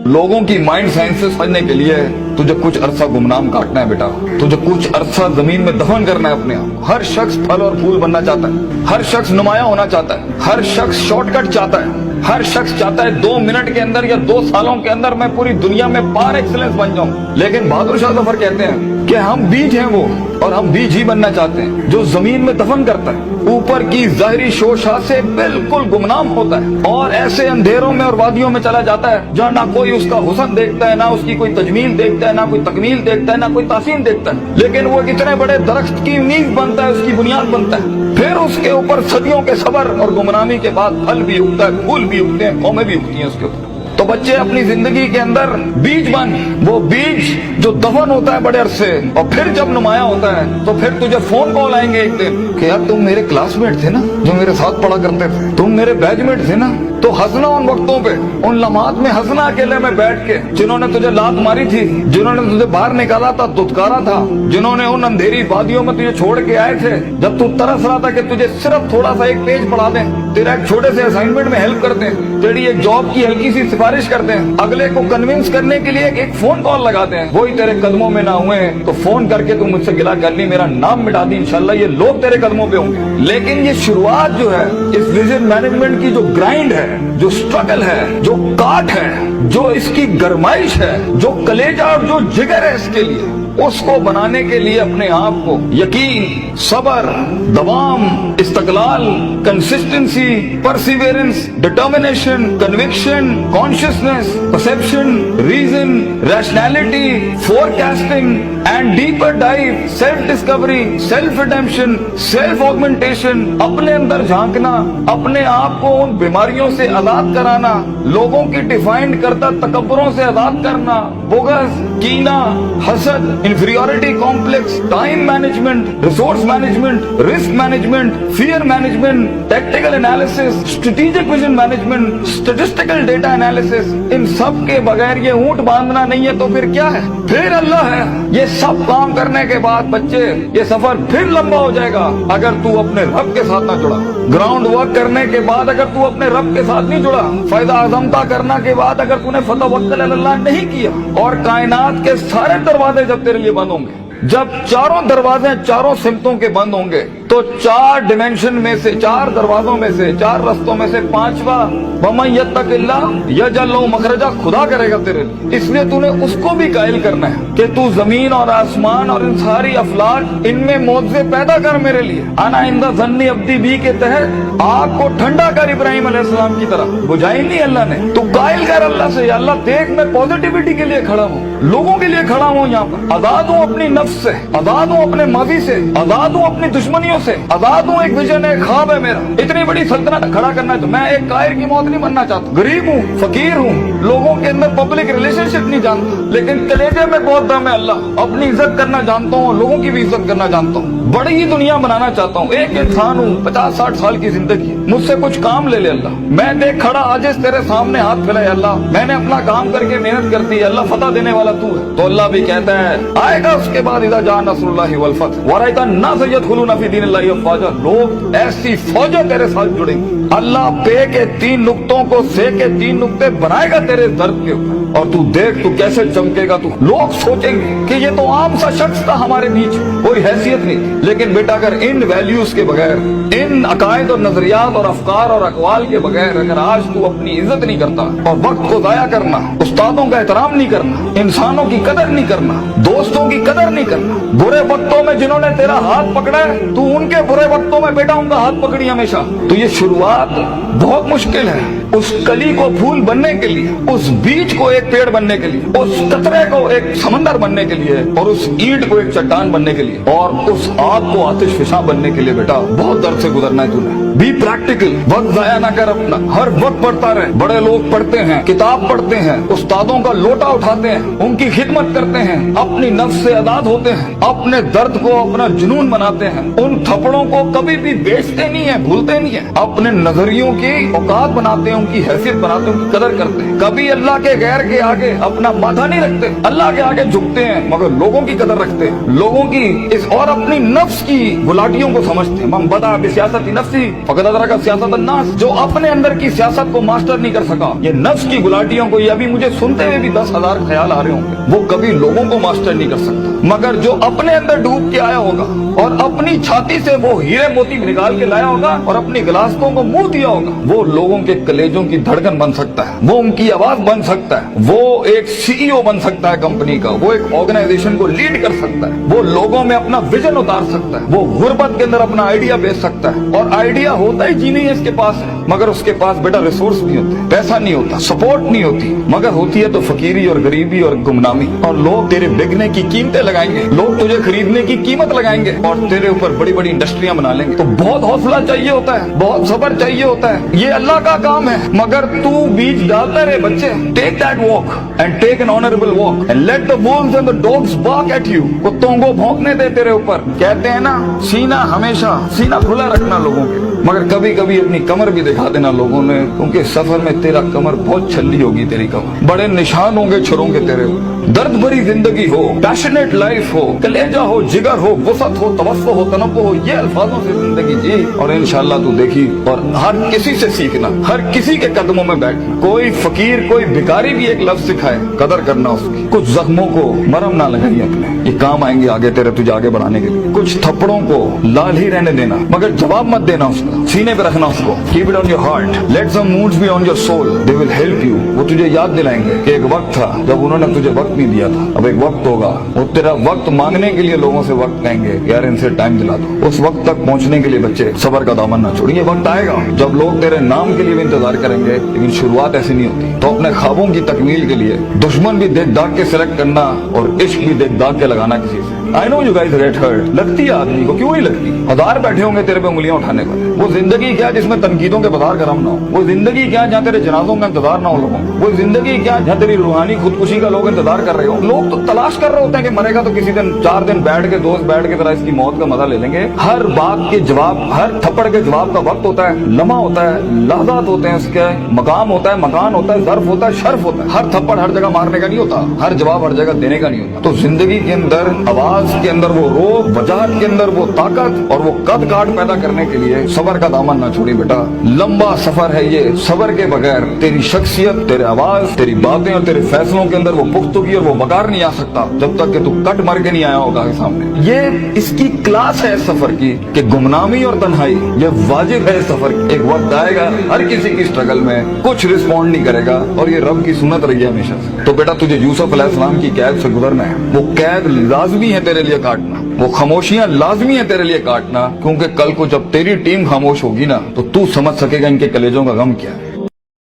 लोगों की mind science से समझने के लिए तुझे कुछ अरसा गुमनाम काटना है बेटा, तुझे कुछ अरसा जमीन में दफन करना है अपने आप। हर शख्स फल और फूल बनना चाहता है, हर शख्स नुमाया होना चाहता है, हर शख्स शॉर्टकट चाहता है, हर शख्स चाहता है 2 मिनट के अंदर या 2 सालों के अंदर मैं पूरी दुनिया में पार एक्सीलेंस बन जाऊं। लेकिन बहादुर शाह जफर कहते हैं कि हम बीज हैं वो, और हम बीज ही बनना चाहते हैं जो जमीन में दफन करता है, ऊपर की जाहिरी शोशा से बिल्कुल गुमनाम होता है और ऐसे अंधेरों में और वादियों में चला जाता है जहाँ ना कोई उसका हुस्न देखता है, ना उसकी कोई तजमील देखता है, ना कोई तकमील देखता है, ना कोई तासीन देखता है। लेकिन वो कितने बड़े दरख्त की नींव बनता है, उसकी बुनियाद बनता है। फिर उसके ऊपर सदियों के सबर और गुमनामी के बाद फल भी उगता है, फूल भी उगते हैं, कौमें भी उगती हैं उसके ऊपर। तो बच्चे अपनी जिंदगी के अंदर बीज बन, वो बीज जो दफन होता है बड़े अरसे, और फिर जब नुमाया होता है तो फिर तुझे फोन कॉल आएंगे एक दिन कि यार तुम मेरे क्लासमेट थे ना, जो मेरे साथ पढ़ा करते थे, तुम मेरे बैचमेट थे ना। तो हंसना उन वक्तों पे, उन लम्हात में हंसना अकेले में बैठ के, जिन्होंने तुझे लात मारी थी, जिन्होंने तुझे बाहर निकाला था, दुत्कारा था, जिन्होंने उन अंधेरी वादियों में तुझे छोड़ के आए थे जब तू तरस रहा था कि तुझे सिर्फ थोड़ा सा एक पेज पढ़ा दें, तेरा एक छोटे से असाइनमेंट में हेल्प करते हैं, तेरी एक जॉब की हल्की सी सिफारिश करते हैं, अगले को कन्विंस करने के लिए एक फोन कॉल लगाते हैं, वही तेरे कदमों में ना हुए तो फोन करके तू मुझसे गिला कर ली, मेरा नाम मिटा दी, इंशाल्लाह ये लोग तेरे कदमों पे होंगे। लेकिन ये शुरुआत जो है इस विजन मैनेजमेंट की, जो ग्राइंड है, जो स्ट्रगल है, जो काट है, जो इसकी गरमाइश है, जो कलेजा और जो जिगर है इसके लिए, उसको बनाने के लिए अपने आप को यकीन, सबर, दवाम, इस्तकलाल, consistency, perseverance, determination, conviction, consciousness, perception, reason, rationality, forecasting and deeper dive, self discovery, self redemption, self augmentation, अपने अंदर झांकना, अपने आप को उन बीमारियों से आजाद कराना, लोगों की डिफाइंड करता तकब्बरों से आजाद करना, बोगस, कीना, हसद, inferiority complex, time management, resource management, risk management, fear management, tactical analysis, strategic vision management, statistical data analysis, इन सब के बगैर ये ऊंट बांधना नहीं है तो फिर क्या है? फिर अल्लाह है। ये सब काम करने के बाद बच्चे ये सफर फिर लंबा हो जाएगा अगर तू अपने रब के साथ ना जुड़ा। ग्राउंड वर्क करने के बाद अगर तू अपने रब के साथ नहीं जुड़ा, फायदा आजमता करना के बाद अगर तूने फतवक्कुल अल्लाह नहीं किया, और कायनात के सारे दरवाजे जब तेरे लिए बंद होंगे, जब चारों दरवाजे चारों सिमतों के बंद होंगे, तो 4 डिमेंशन में से, 4 दरवाजों में से, 4 रस्तों में से 5वां वमन यत्तकिल्लाह यजअल लहू मखरजा खुदा करेगा तेरे लिए। इसलिए तूने उसको भी कायल करना है कि तू जमीन और आसमान और इन सारी अफलाक, इनमें मौजे पैदा कर मेरे लिए। आना इंदा ज़न्नी अब्दी भी के तहत आग को ठंडा कर इब्राहिम अलैहिस्सलाम की तरह, बुझाई नहीं अल्लाह ने। तू कायल कर अल्लाह से, या अल्लाह देख मैं पॉजिटिविटी के लिए खड़ा हूँ, लोगों के लिए खड़ा हूँ, यहाँ पर आजाद हूँ अपनी नफ्स से, आजाद हूँ अपने माजी से, आजाद हूँ अपनी दुश्मनियों से, आजाद हूँ। एक विजन है, ख्वाब है मेरा, इतनी बड़ी सल्तनत खड़ा करना है। तो मैं एक कायर की मौत नहीं बनना चाहता, गरीब हूँ, फकीर हूँ, लोगों के अंदर पब्लिक रिलेशनशिप नहीं जानता, लेकिन कलेजे में बहुत दम है अल्लाह। अपनी इज्जत करना जानता हूँ, लोगों की भी इज्जत करना जानता हूँ, बड़ी ही दुनिया बनाना चाहता हूँ। एक इंसान हूँ, 50-60 साल की जिंदगी, मुझसे कुछ काम ले ले अल्लाह। मैं देख खड़ा आज तेरे सामने हाथ फैलाए अल्लाह, मैंने अपना काम करके मेहनत कर दी अल्लाह, फतह देने वाला तू है। तो अल्लाह भी कहता है आएगा उसके बाद इज़ा जा नस्रुल्लाहि वल फतह व रअयता अन्नास यदखुलूना फी दीनिल्लाहि अफ़वाजा, लोग ऐसी फौजें तेरे साथ जुड़ेंगी। अल्लाह पे के 3 नुक्तों को से के 3 नुक्ते बनाएगा तेरे दर्द के ऊपर, और तू देख तू कैसे चमकेगा। तू लोग सोचेंगे कि ये तो आम सा शख्स था, हमारे बीच कोई हैसियत नहीं थी। लेकिन बेटा अगर इन वैल्यूज के बगैर, इन अकायद और नजरियात और अफकार और अकवाल के बगैर अगर आज तू अपनी इज्जत नहीं करता, और वक्त को जाया करना, उस्तादों का एहतराम नहीं करना, इंसानों की कदर नहीं करना, दोस्तों की कदर नहीं करना, बुरे वक्तों में जिन्होंने तेरा हाथ पकड़ा है तू उनके बुरे वक्तों में बेटा उनका हाथ पकड़ी हमेशा। तो ये शुरुआत बहुत मुश्किल है। उस कली को फूल बनने के लिए, उस बीज को एक पेड़ बनने के लिए, उस कतरे को एक समंदर बनने के लिए, और उस ईंट को एक चट्टान बनने के लिए, और उस आग को आतिश फिशा बनने के लिए बेटा बहुत दर्द से गुजरना है तूने। बी प्रैक्टिकल, वक्त जाया ना कर अपना, हर वक्त पढ़ता रहे। बड़े लोग पढ़ते हैं, किताब पढ़ते हैं, उस्तादों का लोटा उठाते हैं, उनकी खिदमत करते हैं, अपनी नफ्स से आजाद होते हैं, अपने दर्द को अपना जुनून बनाते हैं, उन थप्पड़ों को कभी भी बेचते नहीं है, भूलते नहीं है, अपने नजरियों की औकात बनाते हैं, उनकी हैसियत बनाते हैं, उनकी कदर करते हैं। कभी अल्लाह के गैर के आगे अपना माथा नहीं रखते, अल्लाह के आगे झुकते हैं, मगर लोगों की कदर रखते हैं, लोगों की इस और अपनी नफ्स की गुलाटियों को समझते हैं। मन बदा बिसियासती नफ्सी फकद अदरक सियासत अन्नास, जो अपने अंदर की सियासत को मास्टर नहीं कर सका, ये नफ्स की गुलाटियों को, ये अभी मुझे सुनते हुए भी 10,000 ख्याल आ रहे होंगे, वो कभी लोगों को मास्टर नहीं कर सकता। मगर जो अपने अंदर डूब के आया होगा और अपनी छाती से वो हीरे मोती निकाल के लाया होगा और अपनी गिलासों को मुंह दिया होगा, वो लोगों के कलेजों की धड़कन बन सकता है, वो उनकी आवाज बन सकता है, वो एक सीईओ बन सकता है कंपनी का, वो एक ऑर्गेनाइजेशन को लीड कर सकता है, वो लोगों में अपना विजन उतार सकता है, वो गुर्बत के अंदर अपना आइडिया बेच सकता है। और आइडिया होता ही जी नहीं है इसके पास है, मगर उसके पास बेटा रिसोर्स नहीं होते, पैसा नहीं होता, सपोर्ट नहीं होती, मगर होती है तो फकीरी और गरीबी और गुमनामी। और लोग तेरे बिकने की कीमतें लगाएंगे, लोग तुझे खरीदने की कीमत लगाएंगे और तेरे ऊपर बड़ी बड़ी इंडस्ट्रियां बना लेंगे। तो बहुत हौसला चाहिए होता है, बहुत सब्र चाहिए होता है, ये अल्लाह का काम है। मगर तू बीज डालता रहे बच्चे, take that walk and take an honourable walk and let the wolves and the dogs bark at you. कुत्तों को भौंकने दे तेरे ऊपर। कहते हैं ना, सीना हमेशा सीना खुला रखना लोगों के, मगर कभी कभी अपनी कमर भी दिखा देना लोगों ने, क्योंकि सफर में तेरा कमर बहुत छल्ली होगी, तेरी कमर बड़े निशान होंगे छुरों के तेरे ऊपर। दर्द भरी जिंदगी हो, पैशनेट लाइफ हो, कलेजा हो, जिगर हो, वसत हो, तवस्सो हो, तनव्वु हो, ये अल्फाजों से जिंदगी जी और इंशाअल्लाह तू देखी। और हर किसी से सीखना, हर किसी के कदमों में बैठना। कोई फकीर कोई भिखारी भी एक लफ्ज सिखाए, कदर करना उसकी। कुछ जख्मों को मरहम ना लगाइए अपने, ये काम आएंगे आगे तेरे, तुझे आगे बढ़ाने के लिए। कुछ थप्पड़ों को लाल ही रहने देना, मगर जवाब मत देना उसका, सीने पे रखना उसको। Keep it on your heart, let some moods be on your soul, they will help you. वो तुझे याद दिलाएंगे कि एक वक्त था जब उन्होंने तुझे वक्त नहीं दिया था, अब एक वक्त होगा, वो तेरा वक्त मांगने के लिए लोगों से वक्त कहेंगे, यार इनसे टाइम दिला दो। उस वक्त तक पहुंचने के लिए बच्चे सबर का दामन ना छोड़िए। वक्त आएगा जब लोग तेरे नाम के लिए भी इंतजार करेंगे, लेकिन शुरुआत ऐसी नहीं होती। तो अपने ख्वाबों की तकमील के लिए दुश्मन भी देख दाग के सिलेक्ट करना और इश्क भी देख दाग के लगाना किसी से। I know you guys get hurt, लगती है आदमी को, क्यों ही लगती? हजार बैठे होंगे तेरे पे उंगलियां उठाने पर। वो जिंदगी क्या जिसमें तनकीदों के बाजार गरम ना हो? वो जिंदगी क्या जहाँ तेरे जनाजों का इंतजार ना हो लोगों? वो जिंदगी क्या जहाँ तेरी रूहानी खुदकुशी का लोग इंतजार कर रहे हो? लोग तो तलाश कर रहे होते हैं कि मरेगा तो किसी दिन 4 दिन बैठ के दोस्त बैठ के तरह इसकी मौत का मजा ले लेंगे। हर बात के जवाब, हर थप्पड़ के जवाब का वक्त होता है, लम्हा होता है, लहजात होते हैं, उसके मकाम होता है, मकान होता है, ज़र्फ होता है, शर्फ होता है। हर थप्पड़ हर जगह मारने का नहीं होता, हर जवाब हर जगह देने का नहीं होता। तो जिंदगी के अंदर आवाज के अंदर वो रोब, वजाहत के अंदर वो ताकत और वो कद काट पैदा करने के लिए सबर का दामन ना छोड़ी बेटा। लंबा सफर है ये, सबर के बगैर तेरी शख्सियत, तेरे आवाज, तेरी बातें और तेरे फैसलों के अंदर वो पुख्तगी और वो वकार नहीं आ सकता जब तक कि तू कट मर के नहीं आया होगा सामने। ये इसकी क्लास है सफर की कि गुमनामी और तन्हाई ये वाजिब है सफर की। एक वक्त आएगा हर किसी की स्ट्रगल में कुछ रिस्पॉन्ड नहीं करेगा और ये रब की सुन्नत रही है हमेशा से। तो बेटा तुझे यूसुफ अलैहिस्सलाम की कैद से गुजरना है, वो कैद लाजमी है तेरे लिए काटना, वो खामोशियां लाजमी है तेरे लिए काटना, क्योंकि कल को जब तेरी टीम खामोश होगी ना तो तू समझ सकेगा इनके कलेजों का गम क्या है।